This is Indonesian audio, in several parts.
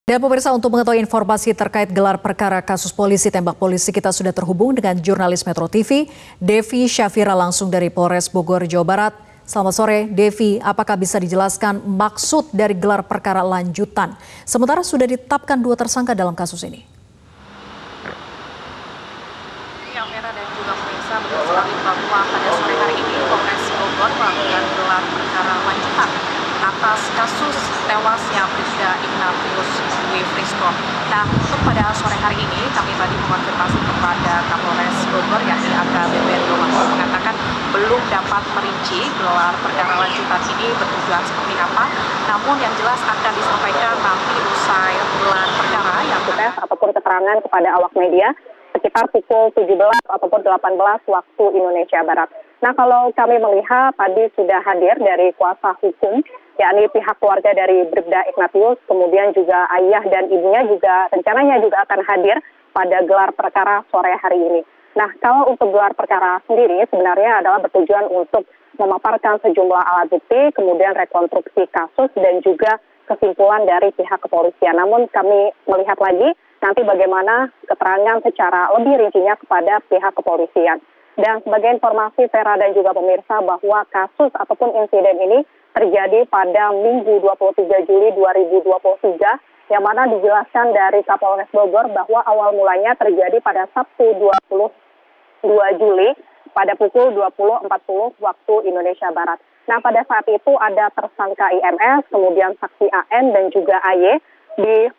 Dan pemirsa, untuk mengetahui informasi terkait gelar perkara kasus polisi tembak polisi, kita sudah terhubung dengan jurnalis Metro TV, Devi Syafira langsung dari Polres Bogor, Jawa Barat. Selamat sore, Devi. Apakah bisa dijelaskan maksud dari gelar perkara lanjutan? Sementara sudah ditetapkan 2 tersangka dalam kasus ini. Ya, Vera dan juga pemirsa, betul sekali bahwa pada sore hari ini Polres Bogor melakukan gelar perkara lanjutan atas kasus tewasnya Bribda Ignatius Dwi Frisko. Nah, untuk pada sore hari ini kami tadi mengonfirmasi kepada Kapolres Bogor yakni AKBP Domanto mengatakan belum dapat merinci gelar perkara lanjutan ini bertujuan seperti apa. Namun yang jelas akan disampaikan nanti usai gelar perkara yang tes ataupun keterangan kepada awak media sekitar pukul 17 ataupun 18 waktu Indonesia Barat. Nah, kalau kami melihat tadi sudah hadir dari kuasa hukum, yakni pihak keluarga dari Bribda Ignatius, kemudian juga ayah dan ibunya juga rencananya juga akan hadir pada gelar perkara sore hari ini. Nah, kalau untuk gelar perkara sendiri sebenarnya adalah bertujuan untuk memaparkan sejumlah alat bukti, kemudian rekonstruksi kasus dan juga kesimpulan dari pihak kepolisian. Namun kami melihat lagi nanti bagaimana keterangan secara lebih rincinya kepada pihak kepolisian. Dan sebagai informasi Vera dan juga pemirsa bahwa kasus ataupun insiden ini terjadi pada Minggu 23 Juli 2023 yang mana dijelaskan dari Kapolres Bogor bahwa awal mulanya terjadi pada Sabtu 22 Juli pada pukul 20.40 waktu Indonesia Barat. Nah, pada saat itu ada tersangka IMS, kemudian saksi AN dan juga AY di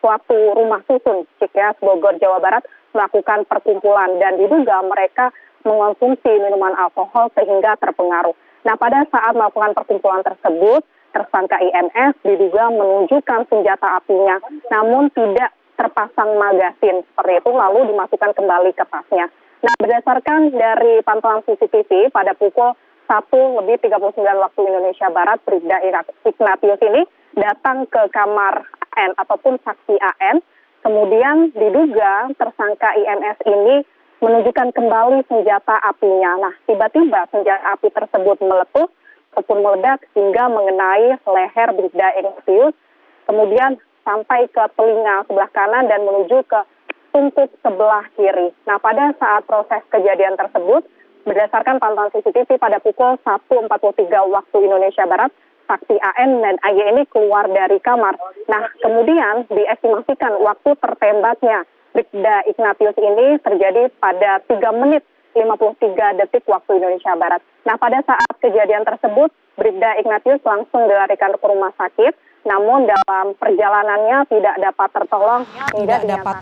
suatu rumah susun Cikeas Bogor, Jawa Barat melakukan perkumpulan dan diduga mereka mengonsumsi minuman alkohol sehingga terpengaruh. Nah, pada saat melakukan perkumpulan tersebut, tersangka IMS diduga menunjukkan senjata apinya, namun tidak terpasang magasin. Seperti itu, lalu dimasukkan kembali ke tasnya. Nah, berdasarkan dari pantauan CCTV pada pukul 1:39 waktu Indonesia Barat, Bribda Ignatius ini datang ke kamar AN ataupun saksi AN, kemudian diduga tersangka IMS ini menunjukkan kembali senjata apinya. Nah, tiba-tiba senjata api tersebut meletus ataupun meledak hingga mengenai leher Bribda Ignatius, kemudian sampai ke telinga sebelah kanan dan menuju ke tungkuk sebelah kiri. Nah, pada saat proses kejadian tersebut, berdasarkan pantauan CCTV pada pukul 1:43 waktu Indonesia Barat, saksi AN dan AY ini keluar dari kamar. Nah, kemudian diestimasikan waktu tertembaknya Bribda Ignatius ini terjadi pada 3 menit 53 detik waktu Indonesia Barat. Nah, pada saat kejadian tersebut, Bribda Ignatius langsung dilarikan ke rumah sakit, namun dalam perjalanannya tidak dapat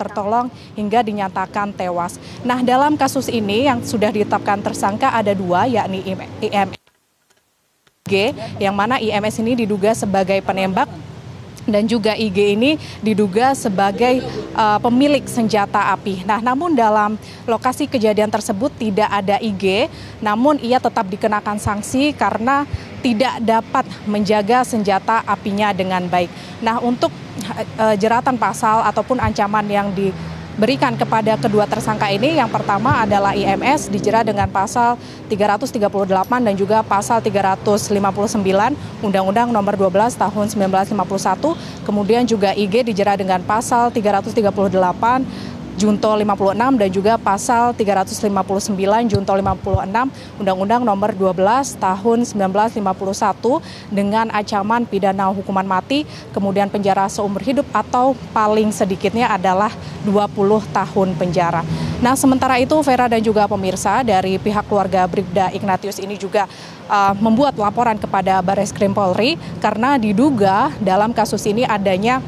tertolong hingga dinyatakan tewas. Nah, dalam kasus ini yang sudah ditetapkan tersangka ada 2, yakni IMS yang mana IMS ini diduga sebagai penembak dan juga IG ini diduga sebagai pemilik senjata api. Nah, namun dalam lokasi kejadian tersebut tidak ada IG, namun ia tetap dikenakan sanksi karena tidak dapat menjaga senjata apinya dengan baik. Nah, untuk jeratan pasal ataupun ancaman yang diberikan kepada kedua tersangka ini, yang pertama adalah IMS dijerat dengan pasal 338 dan juga pasal 359 Undang-Undang Nomor 12 Tahun 1951, kemudian juga IG dijerat dengan pasal 338 Junto 56 dan juga pasal 359 Junto 56 Undang-Undang Nomor 12 Tahun 1951 dengan ancaman pidana hukuman mati, kemudian penjara seumur hidup atau paling sedikitnya adalah 20 tahun penjara. Nah, sementara itu Vera dan juga pemirsa, dari pihak keluarga Bribda Ignatius ini juga membuat laporan kepada Barreskrim Polri karena diduga dalam kasus ini adanya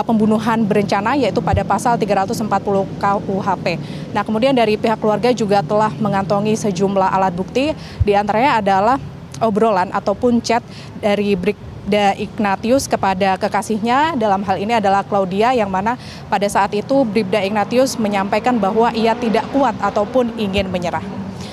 pembunuhan berencana yaitu pada pasal 340 KUHP. Nah, kemudian dari pihak keluarga juga telah mengantongi sejumlah alat bukti, diantaranya adalah obrolan ataupun chat dari Bribda Ignatius kepada kekasihnya, dalam hal ini adalah Claudia, yang mana pada saat itu Bribda Ignatius menyampaikan bahwa ia tidak kuat ataupun ingin menyerah.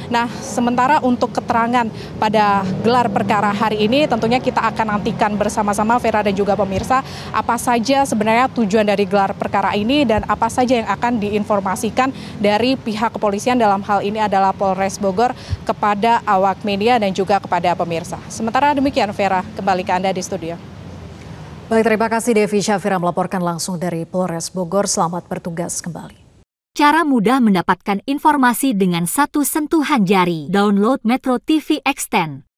Nah, sementara untuk keterangan pada gelar perkara hari ini tentunya kita akan nantikan bersama-sama Vera dan juga pemirsa apa saja sebenarnya tujuan dari gelar perkara ini dan apa saja yang akan diinformasikan dari pihak kepolisian, dalam hal ini adalah Polres Bogor, kepada awak media dan juga kepada pemirsa. Sementara demikian Vera, kembali ke Anda di studio. Baik, terima kasih Devi Syafira melaporkan langsung dari Polres Bogor. Selamat bertugas kembali. Cara mudah mendapatkan informasi dengan satu sentuhan jari. Download Metro TV Extend.